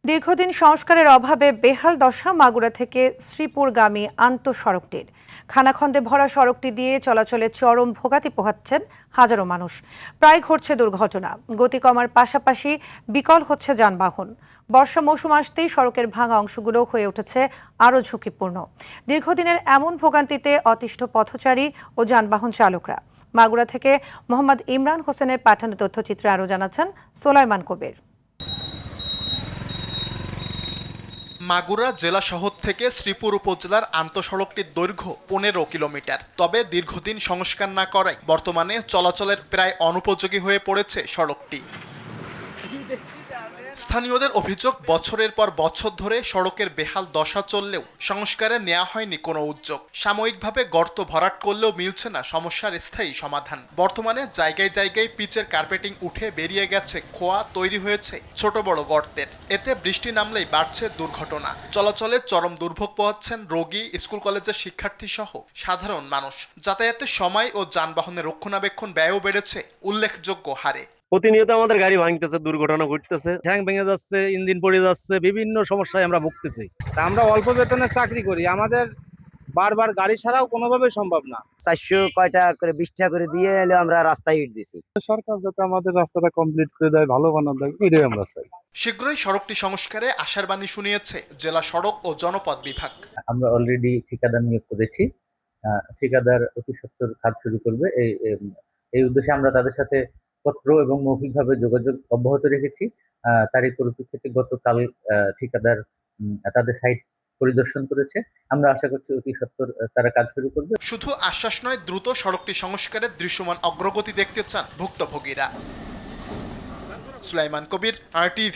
দীর্ঘদিন সংস্কারের অভাবে বেহাল দশা মাগুরা থেকে শ্রীপুরগামী আন্তঃসড়কটির। খানাখন্দে ভরা সড়কটি দিয়ে চলাচলে চরম ভোগান্তি পোহাচ্ছেন হাজারো মানুষ। প্রায় ঘটছে দুর্ঘটনা, গতি কমার পাশাপাশি বিকল হচ্ছে যানবাহন। বর্ষা মৌসুম আসতেই সড়কের ভাঙা অংশগুলো হয়ে উঠেছে আরও ঝুঁকিপূর্ণ। দীর্ঘদিনের এমন ভোগান্তিতে অতিষ্ঠ পথচারী ও যানবাহন চালকরা। মাগুরা থেকে মোহাম্মদ ইমরান হোসেনের পাঠানো তথ্যচিত্রে আরও জানাচ্ছেন সোলাইমান কবির। মাগুরা জেলা শহর থেকে শ্রীপুর উপজেলার আন্তঃসড়কটির দৈর্ঘ্য 15 কিলোমিটার। তবে দীর্ঘদিন সংস্কার না করায় বর্তমানে চলাচলের প্রায় অনুপযোগী হয়ে পড়েছে সড়কটি। স্থানীয়দের অভিযোগ, বছরের পর বছর ধরে সড়কের বেহাল দশা চললেও সংস্কারে নেওয়া হয়নি কোনো উদ্যোগ। সাময়িকভাবে গর্ত ভরাট করলেও মিলছে না সমস্যার স্থায়ী সমাধান। বর্তমানে জায়গায় জায়গায় পিচের কার্পেটিং উঠে বেরিয়ে গেছে খোয়া, তৈরি হয়েছে ছোট বড় গর্তের। এতে বৃষ্টি নামলেই বাড়ছে দুর্ঘটনা। চলাচলে চরম দুর্ভোগ পোহাচ্ছেন রোগী, স্কুল কলেজের শিক্ষার্থী সহ সাধারণ মানুষ। যাতায়াতের সময় ও যানবাহনের রক্ষণাবেক্ষণ ব্যয়ও বেড়েছে উল্লেখযোগ্য হারে। প্রতিনিয়ত আমাদের গাড়ি ভাঙতেছে, দুর্ঘটনা ঘটতেছে, ঠ্যাং ভেঙে যাচ্ছে, ইঞ্জিন পড়ে যাচ্ছে, বিভিন্ন সমস্যায় আমরা ভুগতেছি। আমরা অল্প বেতনে চাকরি করি, আমাদের বারবার গাড়ি ছাড়াও কোনোভাবেই সম্ভব না। 400 কয় টাকা করে 20 টাকা করে দিয়ে এলে আমরা রাস্তায় ইট দিছি। সরকার যাতে আমাদের রাস্তাটা কমপ্লিট করে দেয়, ভালো বানানো দেয়, এটাই আমরা চাই। শীঘ্রই সড়কটি সংস্কারে আশার বাণী শুনিয়েছে জেলা সড়ক ও জনপথ বিভাগ। আমরা অলরেডি ঠিকাদার নিয়োগ করেছি। ঠিকাদার অতি সত্বর কাজ শুরু করবে। এই উদ্দেশ্যে আমরা তাদের সাথে পত্র এবং মৌখিকভাবে যোগাযোগ অব্যাহত রেখেছি। তারই পরিপ্রেক্ষিতে গতকাল ঠিকাদার তাদের সাইট পরিদর্শন করেছে। আমরা আশা করছি অতি সত্বর তারা কাজ শুরু করবে। শুধু আশ্বাস নয়, দ্রুত সড়কটি সংস্কারের দৃশ্যমান অগ্রগতি দেখতে চান ভুক্তভোগীরা। সুলাইমান কবির, RTV।